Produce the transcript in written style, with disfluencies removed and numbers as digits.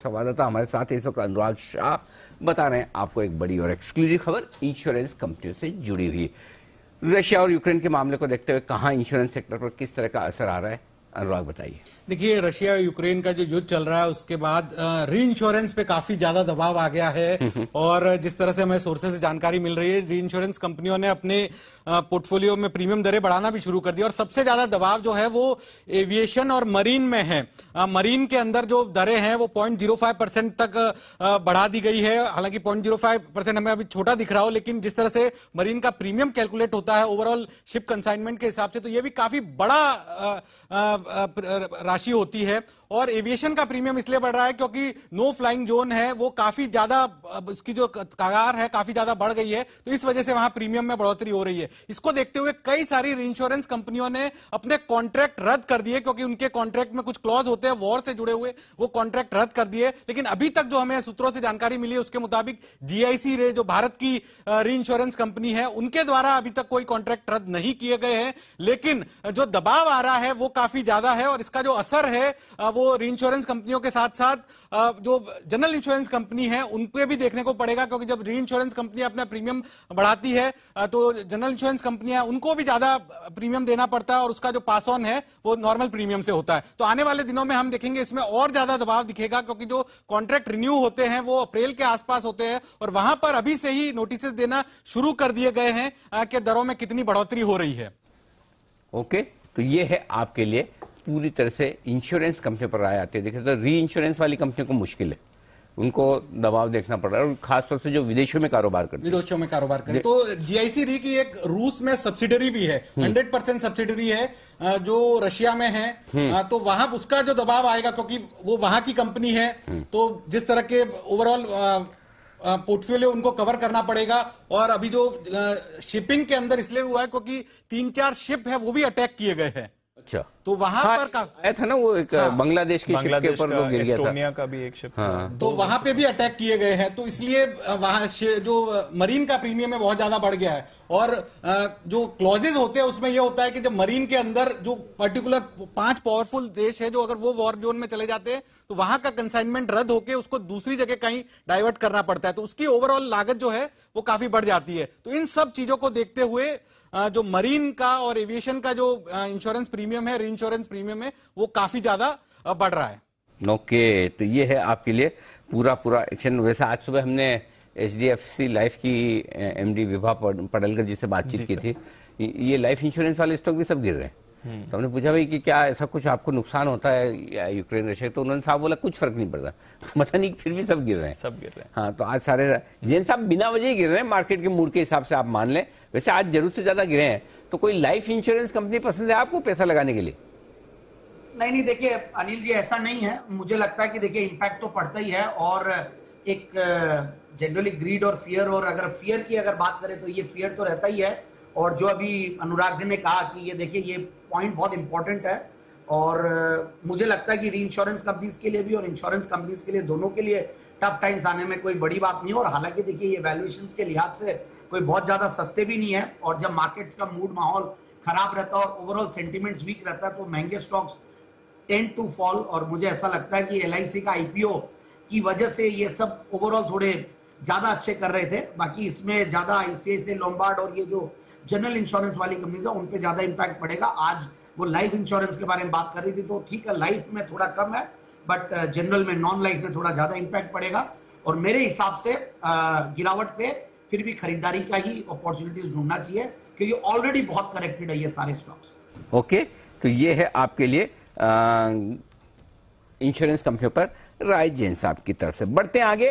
संवाददाता हमारे साथ इस वक्त अनुराग शाह बता रहे हैं आपको एक बड़ी और एक्सक्लूसिव खबर इंश्योरेंस कंपनियों से जुड़ी हुई। रशिया और यूक्रेन के मामले को देखते हुए कहां इंश्योरेंस सेक्टर पर किस तरह का असर आ रहा है, अनुराग बताइए। देखिए, रशिया और यूक्रेन का जो युद्ध चल रहा है उसके बाद री इंश्योरेंस पे काफी ज्यादा दबाव आ गया है और जिस तरह से हमें सोर्सेज से जानकारी मिल रही है, री इंश्योरेंस कंपनियों ने अपने पोर्टफोलियो में प्रीमियम दरें बढ़ाना भी शुरू कर दी और सबसे ज्यादा दबाव जो है वो एविएशन और मरीन में है। मरीन के अंदर जो दरें हैं वो 0.05% तक बढ़ा दी गई है। हालांकि 0.05% हमें अभी छोटा दिख रहा हो, लेकिन जिस तरह से मरीन का प्रीमियम कैलकुलेट होता है ओवरऑल शिप कंसाइनमेंट के हिसाब से, तो ये भी काफी बड़ा राशि होती है। और एविएशन का प्रीमियम इसलिए बढ़ रहा है क्योंकि नो फ्लाइंग जोन है, वो काफी ज्यादा, उसकी जो कगार है काफी ज्यादा बढ़ गई है, तो इस वजह से वहां प्रीमियम में बढ़ोतरी हो रही है। इसको देखते हुए कई सारी इंश्योरेंस कंपनियों ने अपने कॉन्ट्रैक्ट रद्द कर दिए, क्योंकि उनके कॉन्ट्रैक्ट में कुछ क्लॉज होते हैं वॉर से जुड़े हुए, वो कॉन्ट्रैक्ट रद्द कर दिए। लेकिन अभी तक जो हमें सूत्रों से जानकारी मिली है उसके मुताबिक जीआईसी रे, जो भारत की री इंश्योरेंस कंपनी है, उनके द्वारा अभी तक कोई कॉन्ट्रैक्ट रद्द नहीं किए गए हैं। लेकिन जो दबाव आ रहा है वो काफी ज्यादा है और इसका जो असर है वो री इंश्योरेंस कंपनियों के साथ साथ जो जनरल इंश्योरेंस कंपनी है उन पे भी देखने को पड़ेगा, क्योंकि जब री इंश्योरेंस कंपनी अपना प्रीमियम बढ़ाती है तो जनरल इंश्योरेंस कंपनियां, उनको भी ज्यादा प्रीमियम देना पड़ता है और उसका जो पास ऑन है वो नॉर्मल प्रीमियम से होता है। तो आने वाले दिनों में हम देखेंगे इसमें और ज्यादा दबाव दिखेगा, क्योंकि जो कॉन्ट्रैक्ट रिन्यू होते हैं वो अप्रैल के आसपास होते हैं और वहां पर अभी से ही नोटिस देना शुरू कर दिए गए हैं कि दरों में कितनी बढ़ोतरी हो रही है। ओके, तो ये है आपके लिए पूरी तरह से इंश्योरेंस कंपनी पर राय आती है। देखिए, तो री इंश्योरेंस वाली कंपनियों को मुश्किल है, उनको दबाव देखना पड़ रहा है, और खासतौर से जो विदेशों में कारोबार करते हैं। विदेशों में कारोबार करें तो जीआईसी री की एक रूस में सब्सिडरी भी है, 100% सब्सिडरी है जो रशिया में है। तो वहां उसका जो दबाव आएगा, क्योंकि वो वहां की कंपनी है, तो जिस तरह के ओवरऑल पोर्टफोलियो उनको कवर करना पड़ेगा। और अभी जो शिपिंग के अंदर इसलिए हुआ है क्योंकि 3-4 शिप है वो भी अटैक किए गए हैं। अच्छा, तो वहां पर आया था ना वो एक बांग्लादेश की शिप के ऊपर गिर गया था, एस्टोनिया का भी एक शिप था। तो वहां पे भी अटैक किए गए हैं, तो इसलिए वहां जो मरीन का प्रीमियम है बहुत ज्यादा बढ़ गया है। और जो क्लॉजेज होते हैं उसमें यह होता है कि जब मरीन के अंदर जो पर्टिकुलर 5 पावरफुल देश है, जो अगर वो वॉर जोन में चले जाते हैं तो वहां का कंसाइनमेंट रद्द होकर उसको दूसरी जगह कहीं डाइवर्ट करना पड़ता है, तो उसकी ओवरऑल लागत जो है वो काफी बढ़ जाती है। तो इन सब चीजों को देखते हुए जो मरीन का और एविएशन का जो इंश्योरेंस प्रीमियम है, री इंश्योरेंस प्रीमियम है, वो काफी ज्यादा बढ़ रहा है। ओके, तो ये है आपके लिए पूरा एक्शन। वैसे आज सुबह हमने एचडीएफसी लाइफ की एमडी विभा पडलकर जी से बातचीत की थी। ये लाइफ इंश्योरेंस वाले स्टॉक भी सब गिर रहे हैं, तो हमने पूछा भाई कि क्या ऐसा कुछ आपको नुकसान होता है यूक्रेन रशिया, तो उन्होंने साहब बोला कुछ फर्क नहीं पड़ता, मतलब नहीं, फिर भी सब गिर रहे हैं, सब गिर रहे हैं। हाँ, तो आज सारे जैन साहब बिना वजह ही गिर रहे हैं, मार्केट के मूड के हिसाब से आप मान लें। वैसे आज जरूरत से ज्यादा गिरे हैं, तो कोई लाइफ इंश्योरेंस कंपनी पसंद है आपको पैसा लगाने के लिए? नहीं, देखिए अनिल जी, ऐसा नहीं है। मुझे लगता है कि देखिए इम्पैक्ट तो पड़ता ही है, और एक जनरली ग्रीड और फियर, और अगर फियर की अगर बात करें तो ये फियर तो रहता ही है। और जो अभी अनुराग जी ने कहा कि ये देखिए ये पॉइंट बहुत इंपॉर्टेंट है, और मुझे लगता है कि री इंश्योरेंस कंपनीज के लिए भी और इंश्योरेंस कंपनीज के लिए, दोनों के लिए टफ टाइम्स आने में कोई बड़ी बात नहीं है। और हालांकि देखिए ये वैल्यूएशंस के लिहाज से कोई बहुत ज्यादा सस्ते भी नहीं है, और जब मार्केट्स का मूड माहौल खराब रहता है और ओवरऑल सेंटिमेंट्स वीक रहता है तो महंगे स्टॉक्स टेंड टू फॉल। और मुझे ऐसा लगता है कि एलआईसी का आईपीओ की वजह से ये सब ओवरऑल थोड़े ज्यादा अच्छे कर रहे थे। बाकी इसमें ज्यादा आईसीआईसीआई, लोम्बार्ड और ये जो जनरल इंश्योरेंस वाली कंपनीज है उन पे ज्यादा इंपैक्ट पड़ेगा। आज वो लाइफ इंश्योरेंस के बारे में बात कर रही थी, तो ठीक है, लाइफ में थोड़ा कम है, बट जनरल में, नॉन लाइफ में थोड़ा ज्यादा इंपैक्ट पड़ेगा। और मेरे हिसाब से गिरावट पे फिर भी खरीदारी का ही अपॉर्चुनिटीज ढूंढना चाहिए, क्योंकि ऑलरेडी बहुत करेक्टेड है ये सारे स्टॉक्स। ओके, तो ये है आपके लिए इंश्योरेंस कंपनियों पर राय जैन साहब की तरफ से। बढ़ते हैं आगे।